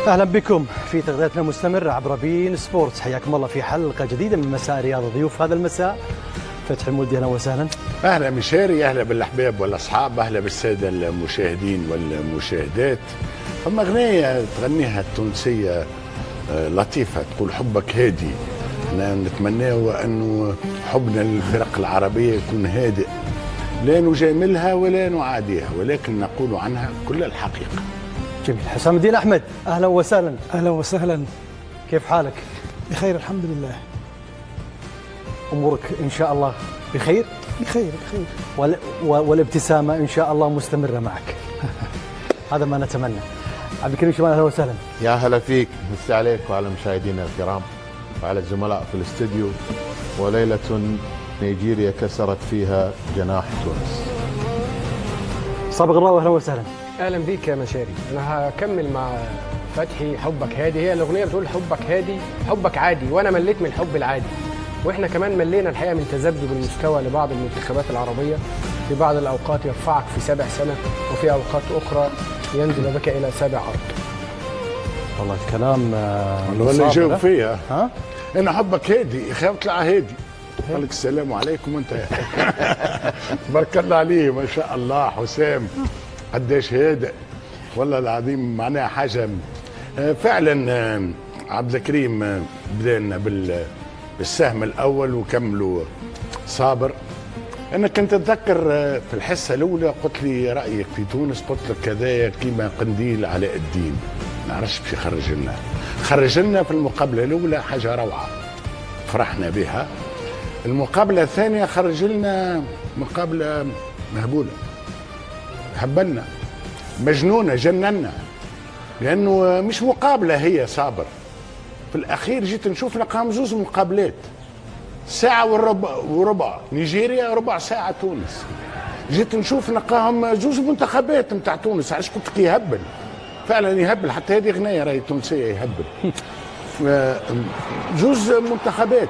أهلا بكم في تغطيتنا المستمرة عبر بين سبورتس. حياكم الله في حلقة جديدة من مساء رياضة. ضيوف هذا المساء فتحي المولدي، أهلا وسهلا. أهلا مشاري، أهلا بالأحباب والأصحاب، أهلا بالسادة المشاهدين والمشاهدات. فما أغنية تغنيها التونسية لطيفة تقول حبك هادي. نتمناه أنه حبنا للفرق العربية يكون هادئ، لا نجاملها ولا نعاديها، ولكن نقول عنها كل الحقيقة. جميل. حسام الدين أحمد، أهلا وسهلا. أهلا وسهلا. كيف حالك؟ بخير الحمد لله. أمورك إن شاء الله بخير؟ بخير. والابتسامة إن شاء الله مستمرة معك. هذا ما نتمنى. عبد الكريم شمال، أهلا وسهلا. يا هلا فيك، مسي عليك وعلى مشاهدينا الكرام وعلى الزملاء في الاستديو. وليلة نيجيريا كسرت فيها جناح تونس. صابغ الراوي، أهلا وسهلا. اهلا بيك يا مشاري. انا هكمل مع فتحي. حبك هادي، هي الاغنيه بتقول حبك هادي حبك عادي، وانا مليت من الحب العادي. واحنا كمان ملينا الحقيقه من تذبذب المستوى لبعض المنتخبات العربيه. في بعض الاوقات يرفعك في 7 سنة، وفي اوقات اخرى ينزل بك الى 7 أرض. والله الكلام والله يجاوب فيها. ها؟ انا حبك هادي، يخاف يطلع هادي. قال لك السلام عليكم وانت. تبارك الله عليه، ما شاء الله حسام قديش هادئ والله العظيم. معناها حاجه فعلا. عبد الكريم بدأنا بالسهم الاول وكملوا صابر. انا كنت اتذكر في الحصه الاولى قلت لي رايك في تونس، قلت لك كذا كيما قنديل علاء الدين، ما نعرفش باش خرج لنا في المقابله الاولى حاجه روعه فرحنا بها. المقابله الثانيه خرج لنا مقابله مهبوله، هبلنا مجنونه جننا، لانه مش مقابله هي صابر. في الاخير جيت نشوف لقاهم 2 مقابلات، ساعة وربع نيجيريا، ربع ساعة تونس. جيت نشوف لقاهم 2 منتخبات نتاع تونس. علاش قلت لك يهبل فعلا، يهبل. حتى هذه اغنية راهي تونسية يهبل. 2 منتخبات،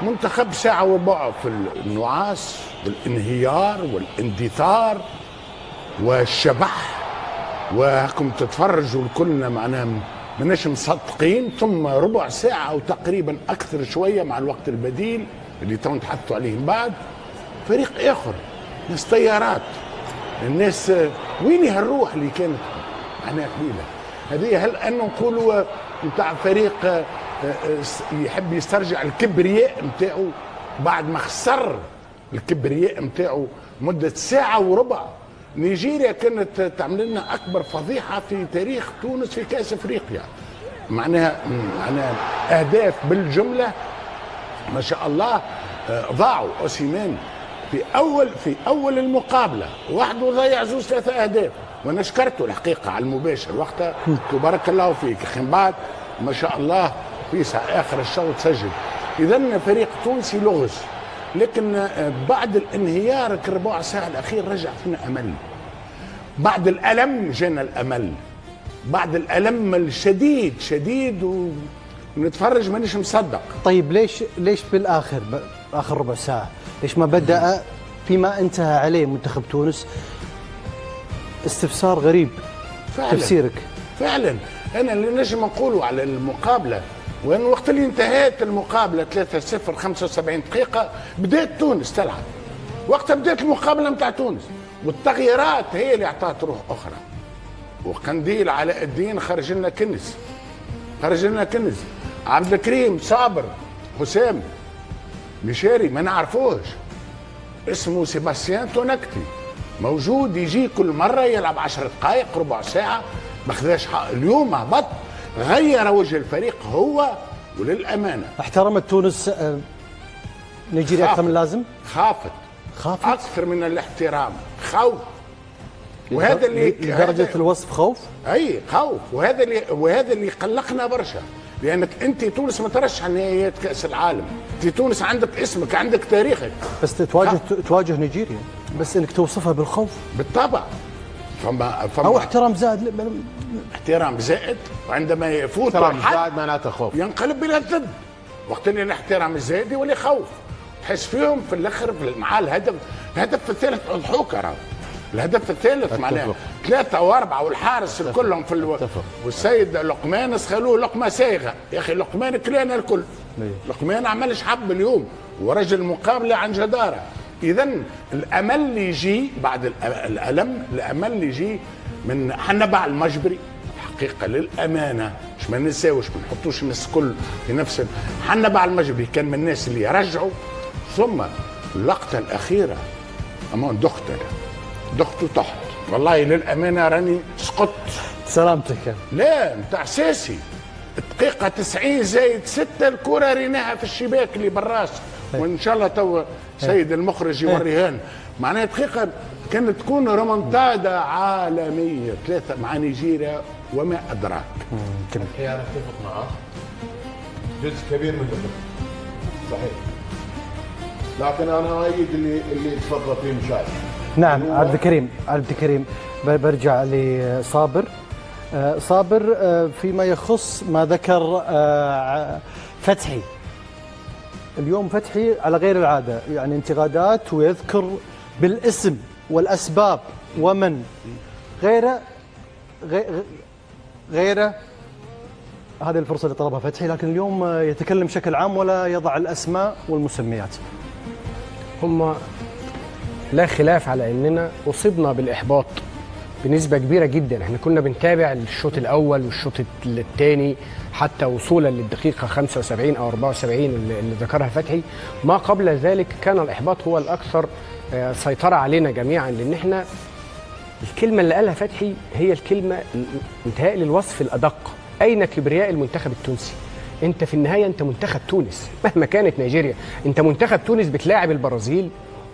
منتخب ساعة وربع في النعاس والانهيار والاندثار والشبح، وهكم تتفرجوا كلنا معناها ماناش مصدقين. ثم ربع ساعة أو تقريبا أكثر شوية مع الوقت البديل اللي تو نتحدثوا عليه من بعد، فريق آخر، ناس طيارات، الناس وين هالروح اللي كانت معناها قليلة هذه؟ هل أنه نقولوا نتاع فريق يحب يسترجع الكبرياء نتاعو بعد ما خسر الكبرياء نتاعو مدة ساعة وربع؟ نيجيريا كانت تعمل لنا اكبر فضيحه في تاريخ تونس في كاس افريقيا. معناها اهداف بالجمله ما شاء الله ضاعوا. اوسيمان في اول المقابله وحده ضيع 3 أهداف، وانا شكرته الحقيقه على المباشر وقتها، تبارك الله فيك. اخي من بعد ما شاء الله في اخر الشوط سجل. اذا فريق تونسي لغز، لكن بعد الانهيار الربع ساعة الأخير رجع فينا أمل. بعد الألم جانا الأمل، بعد الألم الشديد ونتفرج مانيش مصدق. طيب ليش بالآخر آخر ربع ساعة ليش ما بدأ فيما انتهى عليه منتخب تونس؟ استفسار غريب. فعلا تفسيرك. فعلا أنا اللي نجم نقوله على المقابلة، وان وقت اللي انتهت المقابله 3-0 75 دقيقه بدات تونس تلعب. وقتها بدات المقابله نتاع تونس، والتغييرات هي اللي اعطت روح اخرى. وقنديل علاء الدين خرج لنا كنز. عبد الكريم، صابر، حسام، مشاري ما نعرفوش، اسمه سيباستيان تونكتي، موجود يجي كل مره يلعب 10 دقائق ربع ساعه، ما خذاش حق. اليوم هبط، غير وجه الفريق هو. وللأمانة احترمت تونس نيجيريا أكثر من اللازم؟ خافت أكثر من الاحترام، خوف. وهذا اللي لدرجة الوصف خوف؟ أي خوف. وهذا اللي قلقنا برشا، لأنك أنت تونس مترشح نهائيات كأس العالم، أنت تونس عندك اسمك، عندك تاريخك، بس تواجه نيجيريا، بس إنك توصفها بالخوف بالطبع. فما أو احترام زائد. احترام زائد، وعندما يفوت احترام زائد معناته خوف، ينقلب الى الضد. وقت اللي الاحترام الزائد يولي خوف. تحس فيهم في الاخر مع الهدف الثالث اضحوك راهو، الهدف الثالث معناها 3 و4 والحارس كلهم في والسيد لقمان خلوه لقمه سايغه. يا اخي لقمان كلانا الكل، لقمان عملش حب اليوم ورجل مقابله عن جداره. اذا الامل اللي يجي بعد الالم، الامل اللي يجي من حنبع المجبري حقيقه للامانه، مش ما ننساوش، ما نحطوش الناس الكل في نفس. حنبع المجبري كان من الناس اللي رجعوا. ثم اللقطه الاخيره امان دخته تحت، والله للامانه راني سقطت. سلامتك. لا نتاع ساسي دقيقة 90 زايد 6 الكرة ريناها في الشباك اللي براس، وان شاء الله تو سيد المخرج يوريها لنا. معناها دقيقة كانت تكون رومنتادا عالمية 3 مع نيجيريا وما أدراك. انا اتفق معك جزء كبير من الفكرة صحيح، لكن انا اؤيد اللي تفضل فيه مشاهد. نعم عبد الكريم برجع لصابر. صابر فيما يخص ما ذكر فتحي اليوم، فتحي على غير العادة يعني انتقادات ويذكر بالاسم والأسباب ومن غيره هذه الفرصة اللي طلبها فتحي، لكن اليوم يتكلم بشكل عام ولا يضع الأسماء والمسميات. هم لا خلاف على أننا أصبنا بالإحباط بنسبة كبيرة جدا. احنا كنا بنتابع الشوط الأول والشوط الثاني حتى وصولا للدقيقة 75 أو 74 اللي ذكرها فتحي. ما قبل ذلك كان الإحباط هو الأكثر سيطرة علينا جميعا، لأن احنا الكلمة اللي قالها فتحي هي الكلمة متهيألي الوصف الأدق. أين كبرياء المنتخب التونسي؟ أنت في النهاية أنت منتخب تونس مهما كانت نيجيريا، أنت منتخب تونس بتلاعب البرازيل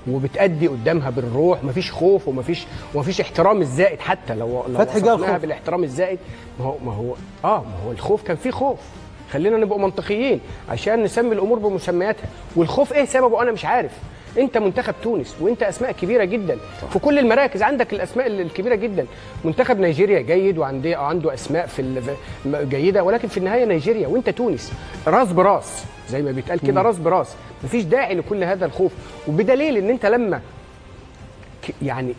وبتأدي قدامها بالروح، مفيش خوف ومفيش احترام الزائد. حتى لو وصفناها بالاحترام الزائد، ما هو الخوف كان فيه خوف. خلينا نبقى منطقيين عشان نسمي الامور بمسمياتها. والخوف ايه سببه انا مش عارف. انت منتخب تونس وانت اسماء كبيره جدا في كل المراكز، عندك الاسماء الكبيره جدا. منتخب نيجيريا جيد وعنده اسماء جيده، ولكن في النهايه نيجيريا وانت تونس راس براس زي ما بيتقال كده، راس براس. مفيش داعي لكل هذا الخوف، وبدليل ان انت لما يعني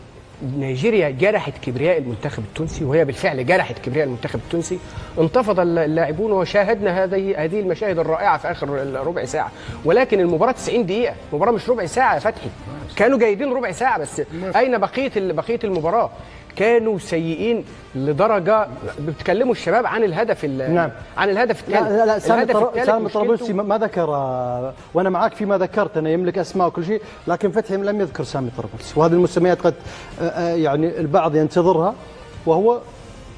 نيجيريا جرحت كبرياء المنتخب التونسي، وهي بالفعل جرحت كبرياء المنتخب التونسي، انتفض اللاعبون وشاهدنا هذه المشاهد الرائعه في اخر ربع ساعه. ولكن المباراه 90 دقيقه، المباراه مش ربع ساعه يا فتحي. كانوا جيدين ربع ساعه بس، اين بقيه المباراه؟ كانوا سيئين لدرجه بتكلموا الشباب عن الهدف نعم. عن الهدف الثالث. لا سامي الطرابلسي ما ذكر، وانا معاك فيما ذكرت، انا يملك اسماء وكل شيء، لكن فتحي لم يذكر سامي الطرابلسي، وهذه المسميات قد يعني البعض ينتظرها وهو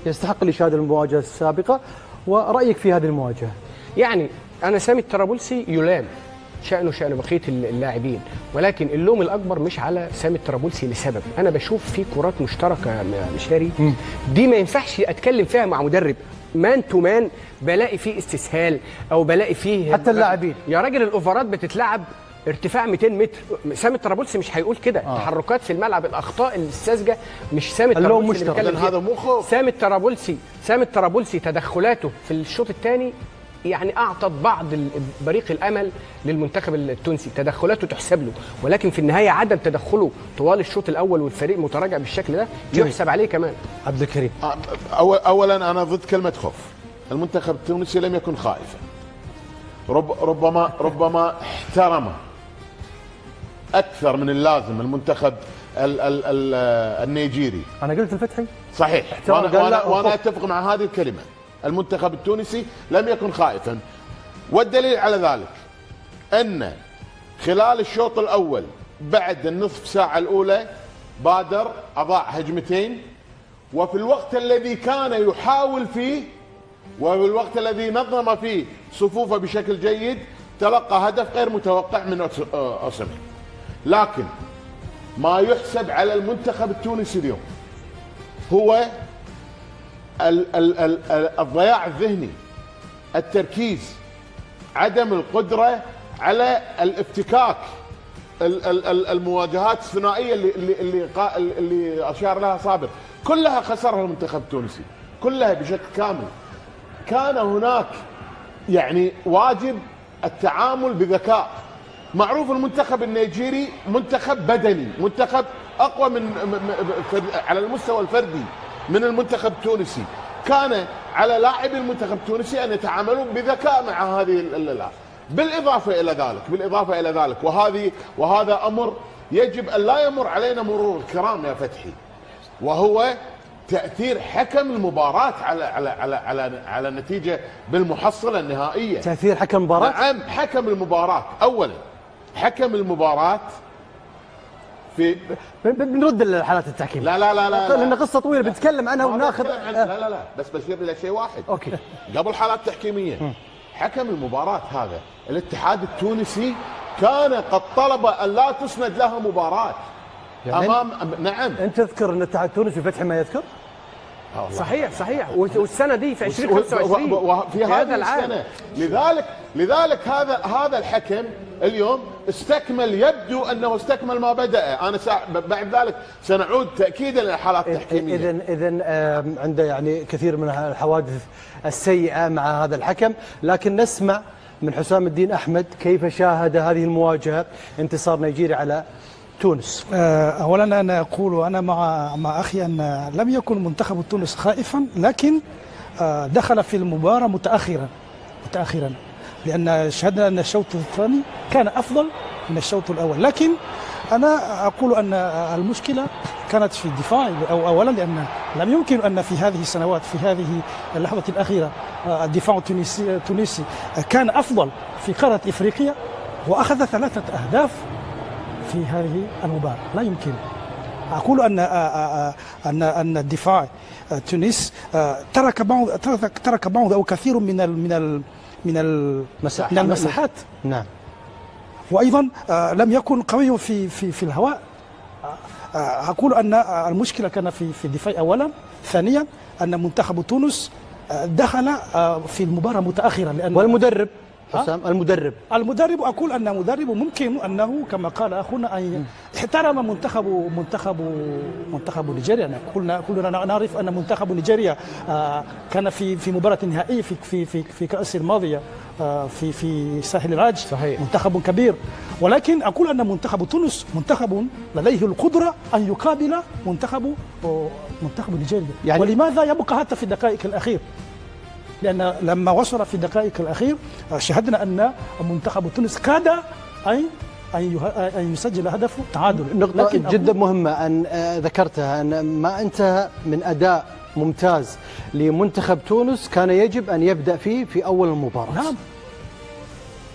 يستحق الاشاده المواجهه السابقه. ورايك في هذه المواجهه؟ يعني انا سامي الطرابلسي يلام شأنه شأن بقية اللاعبين، ولكن اللوم الأكبر مش على سامي الطرابلسي لسبب. أنا بشوف في كرات مشتركة مشاري دي ما ينفعش أتكلم فيها مع مدرب مان تو مان، بلاقي فيه استسهال أو بلاقي فيه حتى اللاعبين. يا راجل الأوفرات بتتلعب ارتفاع 200 متر. سامي الطرابلسي مش هيقول كده. تحركات في الملعب، الأخطاء الساذجة مش سامي الطرابلسي اللي بيتكلم هذا مو خوف. سامي الطرابلسي تدخلاته في الشوط الثاني يعني أعطت بعض بريق الأمل للمنتخب التونسي، تدخلاته تحسب له، ولكن في النهاية عدم تدخله طوال الشوط الأول والفريق متراجع بالشكل ده يحسب عليه كمان. عبد الكريم، أولا أنا ضد كلمة خوف. المنتخب التونسي لم يكن خائفا، ربما احترم أكثر من اللازم المنتخب النيجيري. أنا قلت الفتحي صحيح، وأنا أتفق مع هذه الكلمة. المنتخب التونسي لم يكن خائفا، والدليل على ذلك أن خلال الشوط الأول بعد النصف ساعة الأولى بادر أضاع هجمتين، وفي الوقت الذي كان يحاول فيه وفي الوقت الذي نظم فيه صفوفه بشكل جيد تلقى هدف غير متوقع من أوسيمين. لكن ما يحسب على المنتخب التونسي اليوم هو الضياع الذهني، التركيز، عدم القدرة على الافتكاك، المواجهات الثنائية اللي أشار لها صابر كلها خسرها المنتخب التونسي، كلها بشكل كامل. كان هناك يعني واجب التعامل بذكاء. معروف المنتخب النيجيري منتخب بدني، منتخب اقوى على المستوى الفردي من المنتخب التونسي، كان على لاعبي المنتخب التونسي ان يتعاملوا بذكاء مع هذه اللاعب. بالاضافه الى ذلك وهذا امر يجب ان لا يمر علينا مرور الكرام يا فتحي، وهو تاثير حكم المباراه على النتيجه بالمحصله النهائيه. تاثير حكم المباراه؟ نعم، حكم المباراه. اولا حكم المباراه بنرد للحالات التحكيم. لا لا لا لا لان قصه طويله بنتكلم عنها وناخذ. لا بس بشير الى شيء واحد. اوكي. قبل حالات تحكيميه، حكم المباراه هذا الاتحاد التونسي كان قد طلب ان لا تسند لها مباراه يعني امام. نعم. انت تذكر ان الاتحاد التونسي فتحي ما يذكر؟ صحيح والسنه دي في 2025 وفي هذا السنه. لذلك هذا الحكم اليوم يبدو انه استكمل ما بدا. انا بعد ذلك سنعود تاكيدا للحالات التحكيميه. اذا عنده يعني كثير من الحوادث السيئه مع هذا الحكم، لكن نسمع من حسام الدين احمد كيف شاهد هذه المواجهه، انتصار نيجيريا على تونس. اولا انا اقول انا مع اخي ان لم يكن منتخب تونس خائفا، لكن دخل في المباراه متاخرا لان شهدنا ان الشوط الثاني كان افضل من الشوط الاول. لكن انا اقول ان المشكله كانت في الدفاع. اولا لان لم يمكن ان في هذه السنوات في هذه اللحظه الاخيره الدفاع التونسي كان افضل في قاره افريقيا واخذ 3 أهداف في هذه المباراة. لا يمكن. أقول أن الدفاع تونس ترك بعض أو كثير من المساحات. نعم. وأيضا لم يكن قوي في الهواء. أقول أن المشكلة كان في الدفاع أولا. ثانيا أن منتخب تونس دخل في المباراة متأخرا. لأن والمدرب حسام المدرب أقول أن مدرب ممكن أنه كما قال أخونا أن احترم منتخب نيجيريا. كلنا نعرف أن منتخب نيجيريا كان في مباراة نهائية في كأس الماضية في ساحل العاج. صحيح. منتخب كبير، ولكن أقول أن منتخب تونس منتخب لديه القدرة أن يقابل منتخب نيجيريا. يعني ولماذا يبقى حتى في الدقائق الأخير؟ لأن لما وصل في الدقائق الأخير شاهدنا أن منتخب تونس كاد أن يسجل هدف تعادل. نقطة جدا مهمة أن ذكرتها، أن ما انتهى من أداء ممتاز لمنتخب تونس كان يجب أن يبدأ فيه في أول المباراة. نعم،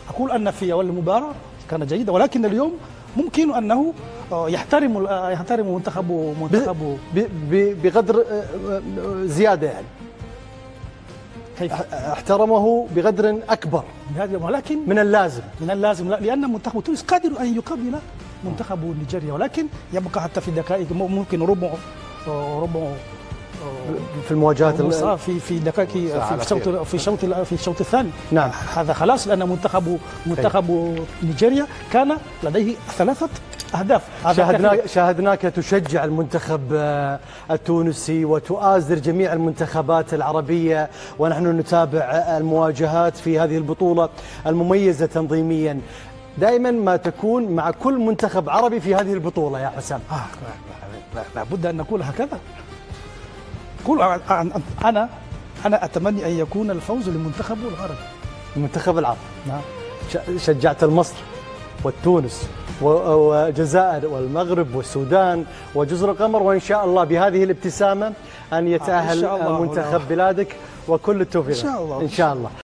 أقول أن في أول المباراة كان جيدا، ولكن اليوم ممكن أنه يحترم منتخب بقدر زيادة. يعني كيف احترمه بقدر أكبر ولكن من اللازم. لأن منتخب تونس قادر أن يقابل منتخب نيجيريا، ولكن يبقى حتى في الدقائق ممكن ربع في المواجهات في دقائق في الشوط الثاني. نعم. هذا خلاص، لأن منتخب نيجيريا كان لديه 3 أهداف. شاهدناك تشجع المنتخب التونسي وتؤازر جميع المنتخبات العربية، ونحن نتابع المواجهات في هذه البطولة المميزة تنظيميا. دائما ما تكون مع كل منتخب عربي في هذه البطولة يا حسام. لابد أن نقول هكذا. أنا أتمنى أن يكون الفوز للمنتخب العربي. المنتخب العربي. نعم. شجعت مصر والتونس والجزائر والمغرب والسودان وجزر القمر، وإن شاء الله بهذه الابتسامة أن يتأهل منتخب بلادك، وكل التوفيق إن شاء الله. إن شاء الله.